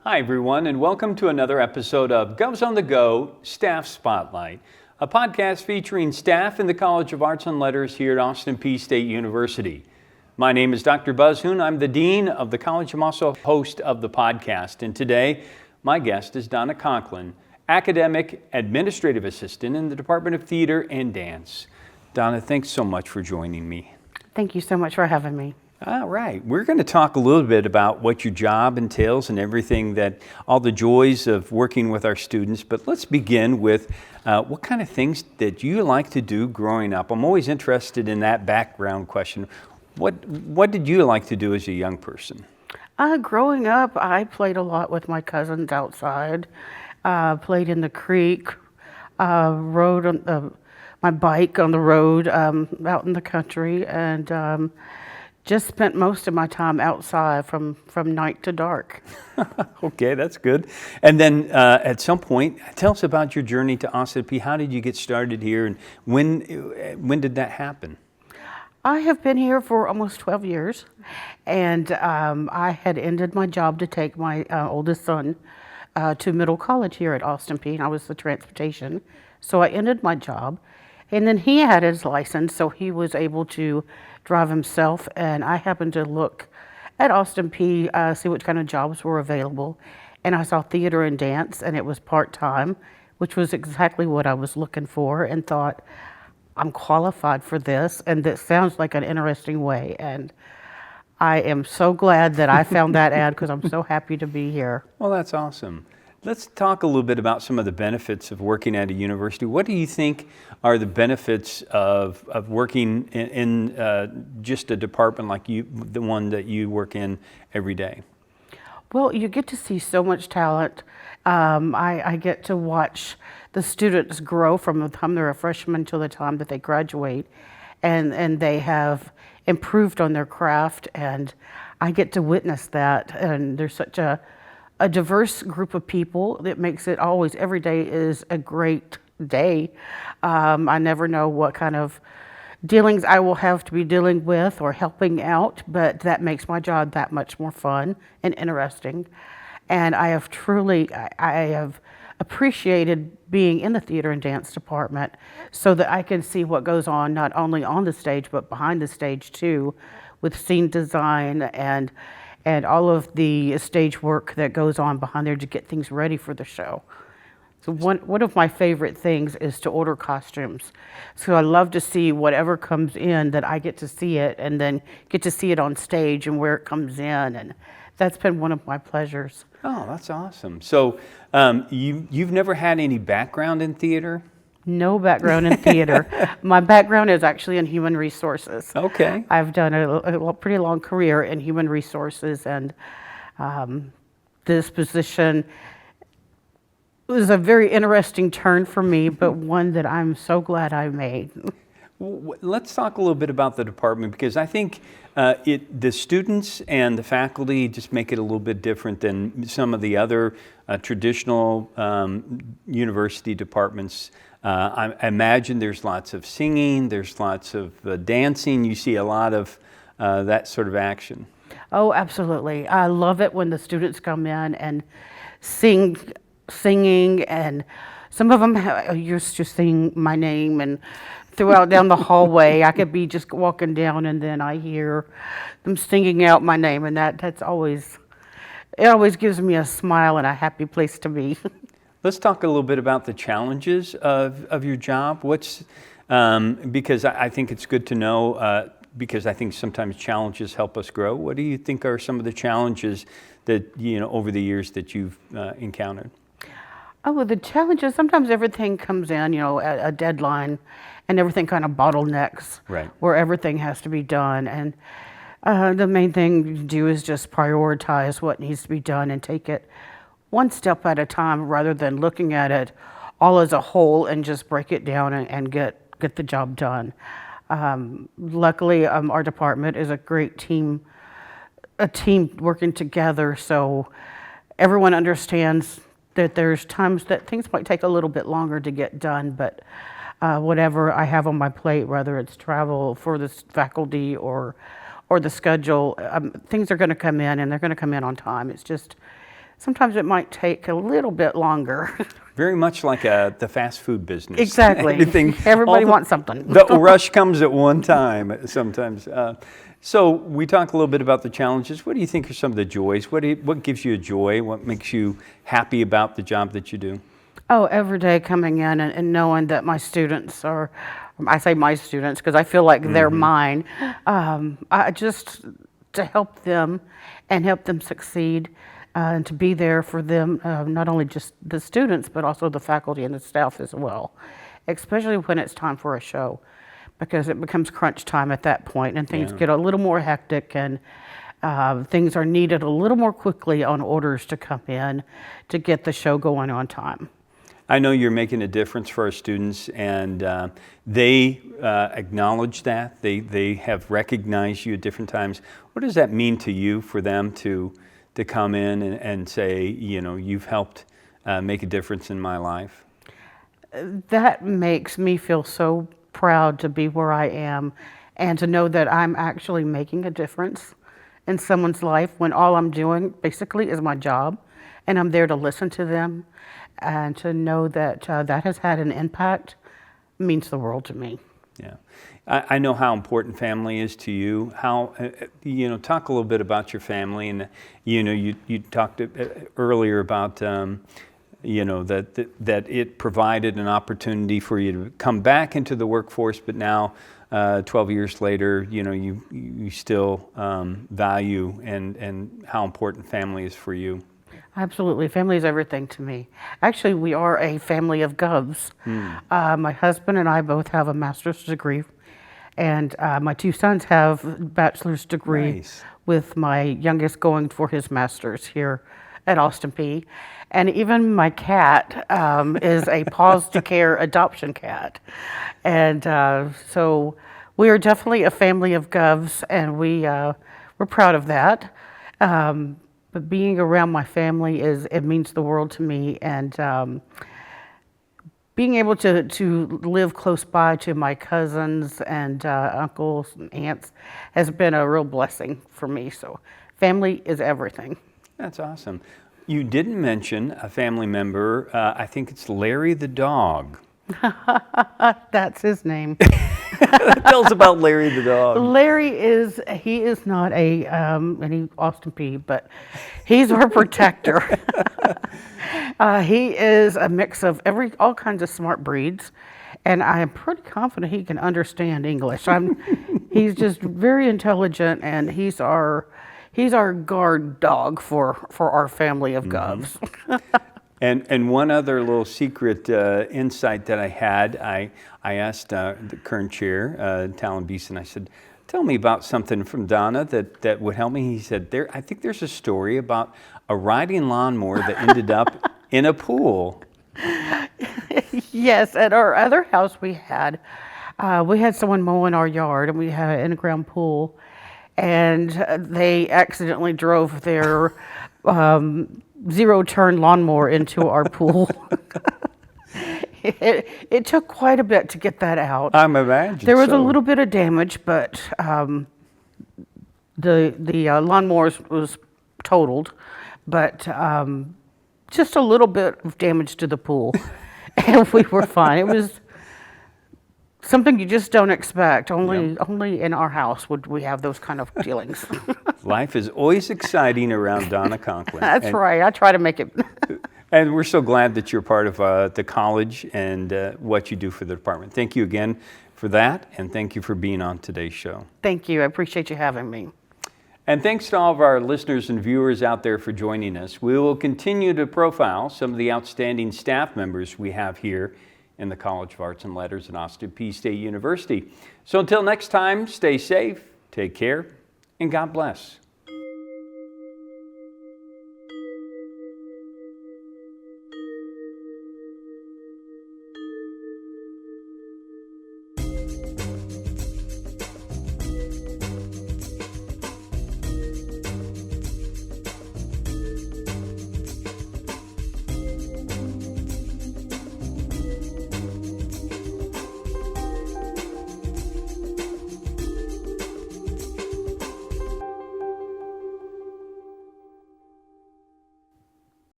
Hi everyone, and welcome to another episode of Govs on the Go Staff Spotlight, a podcast featuring staff in the College of Arts and Letters here at Austin Peay State University. My name is Dr. Buzz Hoon. I'm the Dean of the College. I'm also host of the podcast, and today my guest is Donna Conklin, Academic Administrative Assistant in the Department of Theater and Dance. Donna, thanks so much for joining me. Thank you so much for having me. All right, we're going to talk a little bit about what your job entails and everything all the joys of working with our students, but let's begin with what kind of things that you like to do growing up. I'm always interested in that background question. What did you like to do as a young person? Growing up, I played a lot with my cousins outside, played in the creek, rode on my bike on the road out in the country, and just spent most of my time outside from night to dark. Okay, that's good. And then at some point, tell us about your journey to Austin Peay. How did you get started here, and when did that happen? I have been here for almost 12 years, and I had ended my job to take my oldest son to middle college here at Austin Peay, and I was the transportation. So I ended my job, and then he had his license, so he was able to drive himself, and I happened to look at Austin Peay, see what kind of jobs were available, and I saw theater and dance, and it was part-time, which was exactly what I was looking for, and thought, I'm qualified for this, and this sounds like an interesting way, and I am so glad that I found that ad because I'm so happy to be here. Well, that's awesome. Let's talk a little bit about some of the benefits of working at a university. What do you think are the benefits of working in just a department like the one that you work in every day? Well, you get to see so much talent. I get to watch the students grow from the time they're a freshman till the time that they graduate, and they have improved on their craft, and I get to witness that. And there's such a diverse group of people that makes it always, every day is a great day. I never know what kind of dealings I will have to be dealing with or helping out, but that makes my job that much more fun and interesting. And I have appreciated being in the theater and dance department so that I can see what goes on not only on the stage but behind the stage too, with scene design and all of the stage work that goes on behind there to get things ready for the show. So one of my favorite things is to order costumes. So I love to see whatever comes in, that I get to see it and then get to see it on stage and where it comes in, and that's been one of my pleasures. Oh, that's awesome. So you've never had any background in theater? No background in theater. My background is actually in human resources. Okay. I've done a pretty long career in human resources, and this position was a very interesting turn for me, but one that I'm so glad I made. Let's talk a little bit about the department, because I think the students and the faculty just make it a little bit different than some of the other traditional university departments. I imagine there's lots of singing, there's lots of dancing. You see a lot of that sort of action. Oh, absolutely. I love it when the students come in and singing, and some of them used to sing my name and throughout down the hallway. I could be just walking down and then I hear them singing out my name, and it always gives me a smile and a happy place to be. Let's talk a little bit about the challenges of your job. Because I think it's good to know, because I think sometimes challenges help us grow. What do you think are some of the challenges that, over the years that you've encountered? Oh, well, the challenges, sometimes everything comes in, a deadline, and everything kind of bottlenecks, right, where everything has to be done. And the main thing to do is just prioritize what needs to be done and take it one step at a time, rather than looking at it all as a whole and just break it down and get the job done. Luckily, our department is a great team, a team working together, so everyone understands that there's times that things might take a little bit longer to get done, but whatever I have on my plate, whether it's travel for the faculty or the schedule, things are going to come in, and they're going to come in on time. It's just sometimes it might take a little bit longer. Very much like the fast food business. Exactly. Everybody wants something. The rush comes at one time sometimes. So we talk a little bit about the challenges. What do you think are some of the joys? What gives you a joy? What makes you happy about the job that you do? Oh, every day coming in and knowing that my students are, I say my students because I feel like they're mine, I just to help them and help them succeed and to be there for them, not only just the students, but also the faculty and the staff as well, especially when it's time for a show, because it becomes crunch time at that point and things get a little more hectic and things are needed a little more quickly on orders to come in to get the show going on time. I know you're making a difference for our students, and they acknowledge that. They have recognized you at different times. What does that mean to you for them to come in and say, you know, you've helped make a difference in my life? That makes me feel so proud to be where I am and to know that I'm actually making a difference in someone's life when all I'm doing basically is my job, and I'm there to listen to them. And to know that that has had an impact means the world to me. Yeah, I know how important family is to you. How, talk a little bit about your family. And, you talked earlier about, that it provided an opportunity for you to come back into the workforce, but now 12 years later, you still value and how important family is for you. Absolutely. Family is everything to me. Actually, we are a family of Govs. My husband and I both have a master's degree, and my two sons have a bachelor's degree. Nice. With my youngest going for his master's here at Austin Peay. And even my cat is a Paws to Care adoption cat. And so we are definitely a family of Govs, and we're proud of that. But being around my family it means the world to me, and being able to live close by to my cousins and uncles and aunts has been a real blessing for me. So family is everything. That's awesome. You didn't mention a family member. I think it's Larry the dog. That's his name. Tell us about Larry the dog. Larry is not any Austin Peay, but he's our protector. He is a mix of all kinds of smart breeds, and I am pretty confident he can understand English. He's just very intelligent, and he's our guard dog for our family of Govs. And one other little secret insight that I had, I asked the current chair, Talon Beeson, I said, tell me about something from Donna that would help me. He said, I think there's a story about a riding lawnmower that ended up in a pool. Yes, at our other house we had someone mowing our yard, and we had an in-ground pool, and they accidentally drove their zero-turn lawnmower into our pool. It took quite a bit to get that out. I'm imagining there was a little bit of damage, but the lawnmower was totaled, but just a little bit of damage to the pool, and we were fine. It was something you just don't expect. Only in our house would we have those kind of dealings. Life is always exciting around Donna Conklin. That's right. I try to make it. And we're so glad that you're part of the college and what you do for the department. Thank you again for that, and thank you for being on today's show. Thank you. I appreciate you having me. And thanks to all of our listeners and viewers out there for joining us. We will continue to profile some of the outstanding staff members we have here in the College of Arts and Letters at Austin Peay State University. So until next time, stay safe, take care, and God bless.